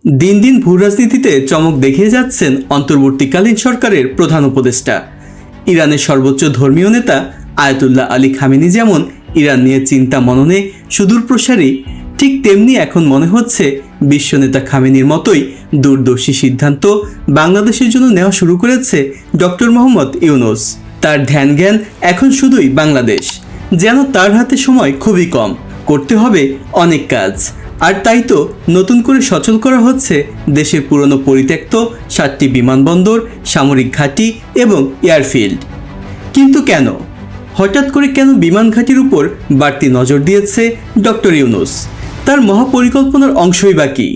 দিন দিন ভূরাজনীতিতে চমক দেখিয়ে যাচ্ছেন অন্তর্বর্তীকালীন সরকারের প্রধান উপদেষ্টা। ইরানের সর্বোচ্চ ধর্মীয় নেতা আয়াতুল্লাহ আলী খামেনি যেমন ইরান নিয়ে চিন্তা মননে সুদূরপ্রসারী, ঠিক তেমনি এখন মনে হচ্ছে বিশ্বনেতা খামেনির মতোই দূরদর্শী সিদ্ধান্ত বাংলাদেশের জন্য নেওয়া শুরু করেছে ডক্টর মোহাম্মদ ইউনূস। তার ধ্যান জ্ঞান এখন শুধুই বাংলাদেশ, যেন তার হাতে সময় খুবই কম, করতে হবে অনেক কাজ। আর তাই তো নতুন করে সচল করা হচ্ছে দেশের পুরনো পরিত্যক্ত 7টি বিমানবন্দর, সামরিক ঘাঁটি এবং এয়ারফিল্ড। কিন্তু কেন, হঠাৎ করে কেন বিমান ঘাঁটির উপর বাড়তি নজর দিয়েছে ডক্টর ইউনূস? তার মহাপরিকল্পনার অংশই বা কি?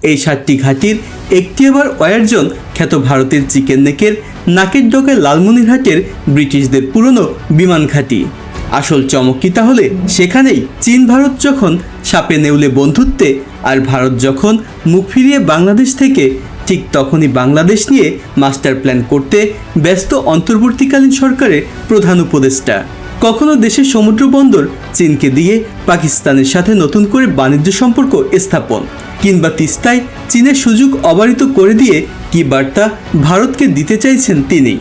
এই 7টি ঘাঁটির একটি আবার ওয়ারজন খ্যাত ভারতের চিকেন নেকের নাকের ডগায় লালমনিরহাটের ব্রিটিশদের পুরনো বিমান ঘাঁটি। আসল চমক কি তাহলে সেখানেই? চীন ভারত যখন সাপে নেউলে বন্ধুত্বে, আর ভারত যখন মুখ ফিরিয়ে বাংলাদেশ থেকে, ঠিক তখনই বাংলাদেশ নিয়ে মাস্টার প্ল্যান করতে ব্যস্ত অন্তর্বর্তীকালীন সরকারের প্রধান উপদেষ্টা। কখনো দেশের সমুদ্র বন্দর চীনকে দিয়ে পাকিস্তানের সাথে নতুন করে বাণিজ্য সম্পর্ক স্থাপন, কিংবা তিস্তায় চীনের সুযোগ অবারিত করে দিয়ে কি বার্তা ভারতকে দিতে চাইছেন তিনি।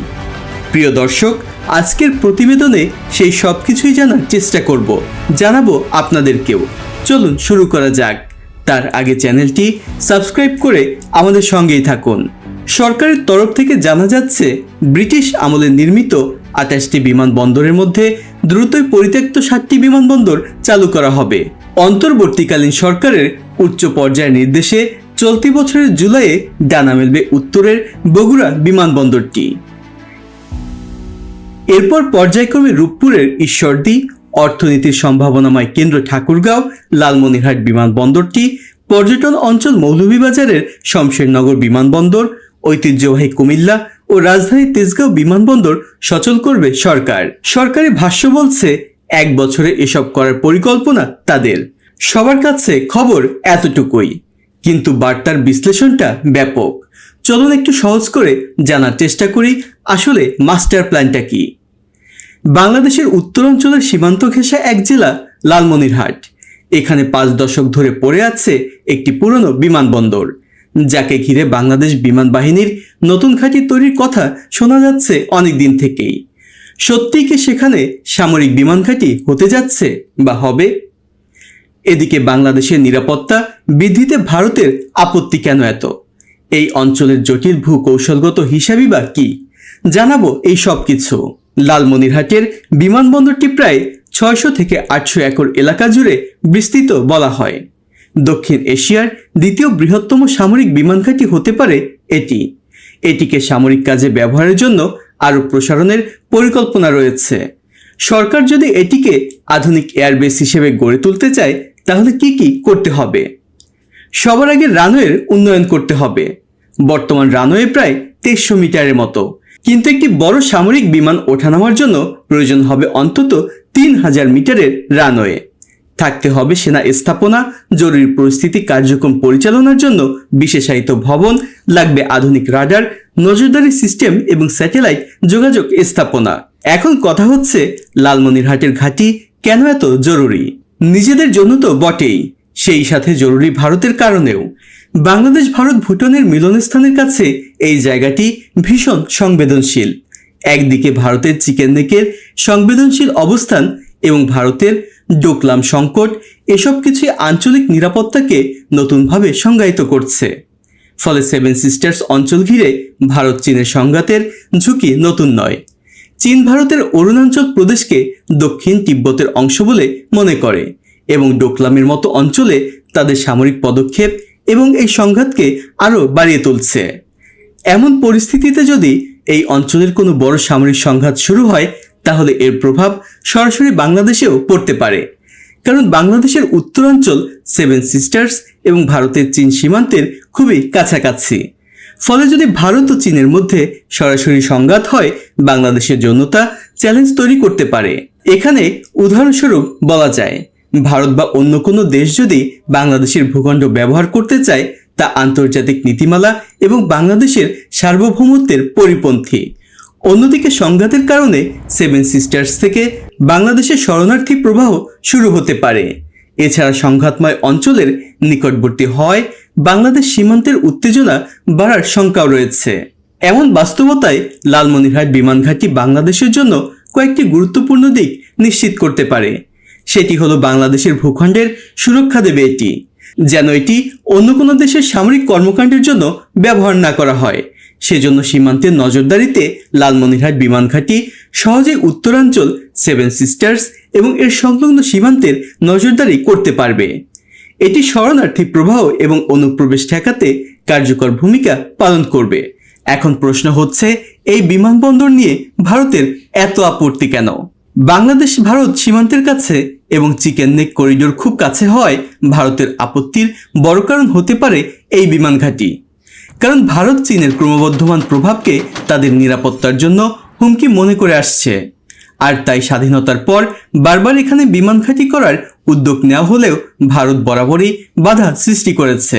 প্রিয় দর্শক, আজকের প্রতিবেদনে সেই সব কিছুই জানার চেষ্টা করব, জানাবো আপনাদেরকেও। চলুন শুরু করা যাক। তার আগে চ্যানেলটি সাবস্ক্রাইব করে আমাদের সঙ্গেই থাকুন। সরকারের তরফ থেকে জানা যাচ্ছে, ব্রিটিশ আমলে নির্মিত 28টি বিমানবন্দরের মধ্যে দ্রুতই পরিত্যক্ত 7টি বিমানবন্দর চালু করা হবে। অন্তর্বর্তীকালীন সরকারের উচ্চ পর্যায়ের নির্দেশে চলতি বছরের জুলাইয়ে ডানা মেলবে উত্তরের বগুড়া বিমানবন্দরটি। এরপর পর্যায়ক্রমে রূপপুরের ঈশ্বরদী, অর্থনীতির সম্ভাবনাময় কেন্দ্র ঠাকুরগাঁও, লালমনিরহাট বিমানবন্দরটি, পর্যটন অঞ্চল মৌলভীবাজারের শমশেরনগর বিমানবন্দর, ঐতিহ্যবাহী কুমিল্লা ও রাজধানী তেজগাঁও বিমানবন্দর সচল করবে সরকার। সরকারি ভাষ্য বলছে, 1 বছরে এসব করার পরিকল্পনা তাদের। সবার কাছে খবর এতটুকুই, কিন্তু বার্তার বিশ্লেষণটা ব্যাপক। চলুন একটু সহজ করে জানার চেষ্টা করি আসলে মাস্টার প্ল্যানটা কি। বাংলাদেশের উত্তরাঞ্চলের সীমান্ত ঘেঁষা এক জেলা লালমনিরহাট। এখানে 5 দশক ধরে পড়ে আছে একটি পুরনো বিমানবন্দর, যাকে ঘিরে বাংলাদেশ বিমান বাহিনীর নতুন ঘাঁটি তৈরির কথা শোনা যাচ্ছে অনেক দিন থেকেই। সত্যিই কি সেখানে সামরিক বিমান ঘাঁটি হতে যাচ্ছে বা হবে? এদিকে বাংলাদেশের নিরাপত্তা বৃদ্ধিতে ভারতের আপত্তি কেন এত? এই অঞ্চলের জটিল ভূকৌশলগত হিসাবই বা কি? জানাবো এই সব কিছু। লালমনিরহাটের বিমানবন্দরটি প্রায় 600 থেকে 800 একর এলাকা জুড়ে বিস্তৃত বলা হয়। দক্ষিণ এশিয়ার দ্বিতীয় বৃহত্তম সামরিক বিমান ঘাঁটি হতে পারে এটি। এটিকে সামরিক কাজে ব্যবহারের জন্য আরও প্রসারণের পরিকল্পনা রয়েছে। সরকার যদি এটিকে আধুনিক এয়ারবেস হিসেবে গড়ে তুলতে চায়, তাহলে কি কি করতে হবে? সবার আগে রানওয়ের উন্নয়ন করতে হবে। বর্তমান রানওয়ে প্রায় 2300 মিটারের মতো, কিন্তু একটি বড় সামরিক বিমান ওঠানামার জন্য প্রয়োজন হবে অন্তত 3000 মিটারের রানওয়ে। থাকতে হবে সেনা স্থাপনা, জরুরি পরিস্থিতি কার্যক্রম পরিচালনার জন্য বিশেষায়িত ভবন, লাগবে আধুনিক রাডার, নজরদারি সিস্টেম এবং স্যাটেলাইট যোগাযোগ স্থাপনা। এখন কথা হচ্ছে, লালমনিরহাটের ঘাঁটি কেন এত জরুরি? নিজেদের জন্য তো বটেই, সেই সাথে জরুরি ভারতের কারণেও। বাংলাদেশ ভারত ভুটানের মিলনস্থানের কাছে এই জায়গাটি ভীষণ সংবেদনশীল। একদিকে ভারতের চিকেন নেকের সংবেদনশীল অবস্থান এবং ভারতের ডোকলাম সংকট, এসব কিছুই আঞ্চলিক নিরাপত্তাকে নতুনভাবে সংজ্ঞায়িত করছে। ফলে 7 সিস্টার্স অঞ্চল ঘিরে ভারত চীনের সংঘাতের ঝুঁকি নতুন নয়। চীন ভারতের অরুণাচল প্রদেশকে দক্ষিণ তিব্বতের অংশ বলে মনে করে এবং ডোকলামের মতো অঞ্চলে তাদের সামরিক পদক্ষেপ এবং এই সংঘাতকে আরও বাড়িয়ে তুলছে। এমন পরিস্থিতিতে যদি এই অঞ্চলের কোনো বড় সামরিক সংঘাত শুরু হয়, তাহলে এর প্রভাব সরাসরি বাংলাদেশেও পড়তে পারে। কারণ বাংলাদেশের উত্তরাঞ্চল 7 সিস্টার্স এবং ভারতের চীন সীমান্তের খুবই কাছাকাছি। ফলে যদি ভারত ও চীনের মধ্যে সরাসরি সংঘাত হয়, বাংলাদেশের জন্য তা চ্যালেঞ্জ তৈরি করতে পারে। এখানে উদাহরণস্বরূপ বলা যায়, ভারত বা অন্য কোনো দেশ যদি বাংলাদেশের ভূখণ্ড ব্যবহার করতে চায়, তা আন্তর্জাতিক নীতিমালা এবং বাংলাদেশের সার্বভৌমত্বের পরিপন্থী। অন্যদিকে সংঘাতের কারণে 7 সিস্টার্স থেকে বাংলাদেশের শরণার্থী প্রবাহ শুরু হতে পারে। এছাড়া সংঘাতময় অঞ্চলের নিকটবর্তী হয় বাংলাদেশ সীমান্তের উত্তেজনা বাড়ার শঙ্কাও রয়েছে। এমন বাস্তবতায় লালমনিরহাট বিমান ঘাঁটি বাংলাদেশের জন্য কয়েকটি গুরুত্বপূর্ণ দিক নিশ্চিত করতে পারে। সেটি হলো বাংলাদেশের ভূখণ্ডের সুরক্ষা দেবে এটি, যেন এটি অন্য কোনো দেশের সামরিক কর্মকাণ্ডের জন্য ব্যবহার না করা হয়। সেজন্য সীমান্তের নজরদারিতে লালমনিরহাট বিমান ঘাঁটি সহজেই উত্তরাঞ্চল, সেভেন সিস্টার্স এবং এর সংলগ্ন সীমান্তের নজরদারি করতে পারবে। এটি শরণার্থী প্রবাহ এবং অনুপ্রবেশ ঠেকাতে কার্যকর ভূমিকা পালন করবে। এখন প্রশ্ন হচ্ছে, এই বিমানবন্দর নিয়ে ভারতের এত আপত্তি কেন? বাংলাদেশ ভারত সীমান্তের কাছে এবং চিকেন নেক করিডোর খুব কাছে হওয়ায় ভারতের আপত্তির বড় কারণ হতে পারে এই বিমান ঘাঁটি। কারণ ভারত চীনের ক্রমবর্ধমান প্রভাবকে তাদের নিরাপত্তার জন্য হুমকি মনে করে আসছে, আর তাই স্বাধীনতার পর বারবার এখানে বিমান ঘাঁটি করার উদ্যোগ নেওয়া হলেও ভারত বরাবরই বাধা সৃষ্টি করেছে।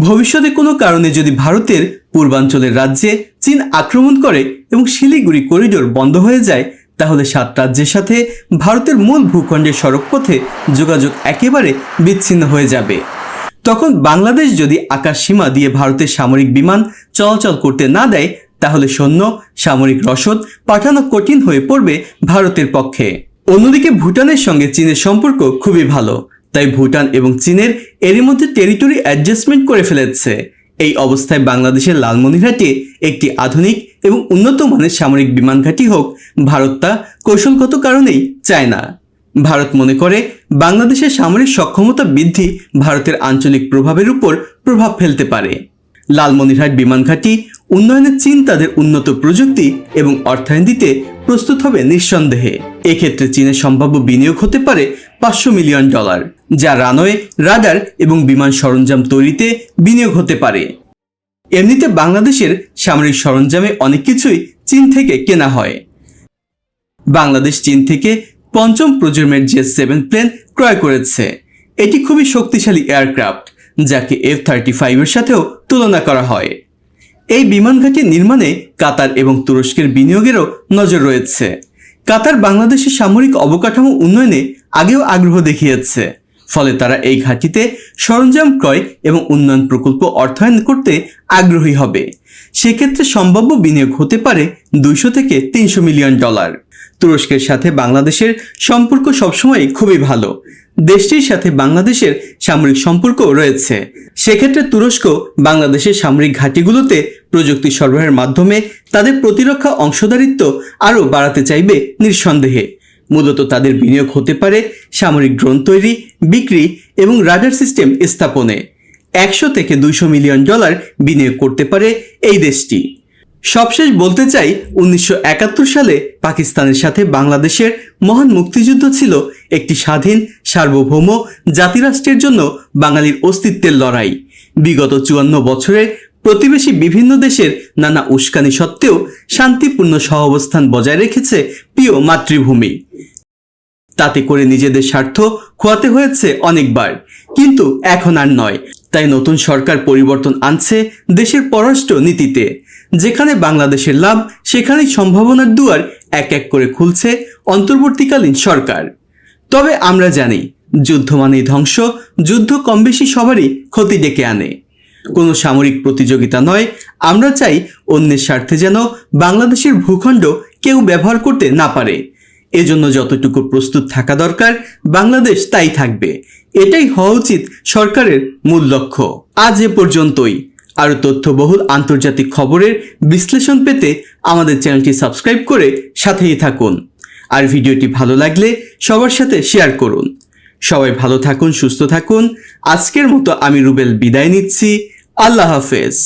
ভবিষ্যতে কোনো কারণে যদি ভারতের পূর্বাঞ্চলের রাজ্যে চীন আক্রমণ করে এবং শিলিগুড়ি করিডোর বন্ধ হয়ে যায়, তাহলে 7 রাজ্যের সাথে ভারতের মূল ভূখণ্ডের সড়কপথে যোগাযোগ একেবারে বিচ্ছিন্ন হয়ে যাবে। তখন বাংলাদেশ যদি আকাশ সীমা দিয়ে ভারতের সামরিক বিমান চলাচল করতে না দেয়, তাহলে সৈন্য, সামরিক রসদ পাঠানো কঠিন হয়ে পড়বে ভারতের পক্ষে। অন্যদিকে ভুটানের সঙ্গে চীনের সম্পর্ক খুবই ভালো, তাই ভুটান এবং চীনের এরই মধ্যে টেরিটরি অ্যাডজাস্টমেন্ট করে ফেলেছে। এই অবস্থায় বাংলাদেশের লালমনিরহাটে একটি আধুনিক এবং উন্নত মানের সামরিক বিমান ঘাঁটি হোক, ভারত তা কৌশলগত কারণেই চায় না। ভারত মনে করে বাংলাদেশের সামরিক সক্ষমতা বৃদ্ধি ভারতের আঞ্চলিক প্রভাবের উপর প্রভাব ফেলতে পারে। লালমনিরহাট বিমান ঘাঁটি উন্নয়নে চীন তাদের উন্নত প্রযুক্তি এবং অর্থায়ন দিতে প্রস্তুত হবে নিঃসন্দেহে। এক্ষেত্রে চীনের সম্ভাব্য বিনিয়োগ হতে পারে $500 মিলিয়ন, যা রানওয়ে, রাডার এবং বিমান সরঞ্জাম তৈরিতে বিনিয়োগ হতে পারে। এমনিতে বাংলাদেশের সামরিক সরঞ্জামে অনেক কিছুই চীন থেকে কেনা হয়। বাংলাদেশ চীন থেকে 5ম প্রজন্মের J-7 প্লেন ক্রয় করেছে। এটি খুবই শক্তিশালী এয়ারক্রাফট, যাকে F-35 এর সাথেও তুলনা করা হয়। এই বিমান ঘাঁটি নির্মাণে কাতার এবং তুরস্কের বিনিয়োগেরও নজর রয়েছে। কাতার বাংলাদেশের সামরিক অবকাঠামো উন্নয়নে আগেও আগ্রহ দেখিয়েছে, ফলে তারা এই ঘাঁটিতে সরঞ্জাম ক্রয় এবং উন্নয়ন প্রকল্প অর্থায়ন করতে আগ্রহী হবে। সেক্ষেত্রে সম্ভাব্য বিনিয়োগ হতে পারে $200 থেকে $300 মিলিয়ন। তুরস্কের সাথে বাংলাদেশের সম্পর্ক সবসময় খুবই ভালো। দেশটির সাথে বাংলাদেশের সামরিক সম্পর্ক রয়েছে। সেক্ষেত্রে তুরস্ক বাংলাদেশের সামরিক ঘাঁটিগুলোতে প্রযুক্তি সরবরাহের মাধ্যমে তাদের প্রতিরক্ষা অংশদারিত্ব আরও বাড়াতে চাইবে নিঃসন্দেহে। মূলত তাদের বিনিয়োগ হতে পারে সামরিক ড্রোন তৈরি, বিক্রি এবং রাডার সিস্টেম স্থাপনে। $100 থেকে $200 মিলিয়ন বিনিয়োগ করতে পারে এই দেশটি। সবশেষ বলতে চাই, 1971 সালে পাকিস্তানের সাথে বাংলাদেশের মহান মুক্তিযুদ্ধ ছিল একটি স্বাধীন, সার্বভৌম জাতিরাষ্ট্রের জন্য বাঙালির অস্তিত্বের লড়াই। বিগত 54 বছরে প্রতিবেশী বিভিন্ন দেশের নানা উস্কানি সত্ত্বেও শান্তিপূর্ণ সহাবস্থান বজায় রেখেছে প্রিয় মাতৃভূমি। তাতে করে নিজেদের স্বার্থ খোয়াতে হয়েছে অনেকবার, কিন্তু এখন আর নয়। তাই নতুন সরকার পরিবর্তন আনছে দেশের পররাষ্ট্র নীতিতে। যেখানে বাংলাদেশের লাভ, সেখানেই সম্ভাবনার দুয়ার এক এক করে খুলছে অন্তর্বর্তীকালীন সরকার। তবে আমরা জানি, যুদ্ধ মানেই ধ্বংস, যুদ্ধ কম বেশি সবারই ক্ষতি ডেকে আনে। কোনো সামরিক প্রতিযোগিতা নয়, আমরা চাই অন্যের স্বার্থে যেন বাংলাদেশের ভূখণ্ড কেউ ব্যবহার করতে না পারে। এজন্য যতটুকু প্রস্তুত থাকা দরকার, বাংলাদেশ তাই থাকবে। এটাই হওয়া উচিত সরকারের মূল লক্ষ্য। আজ এ পর্যন্তই। আরও তথ্যবহুল আন্তর্জাতিক খবরের বিশ্লেষণ পেতে আমাদের চ্যানেলটি সাবস্ক্রাইব করে সাথেই থাকুন। আর ভিডিওটি ভালো লাগলে সবার সাথে শেয়ার করুন। সবাই ভালো থাকুন, সুস্থ থাকুন। আজকের মতো আমি রুবেল বিদায় নিচ্ছি। আল্লাহ হাফেজ।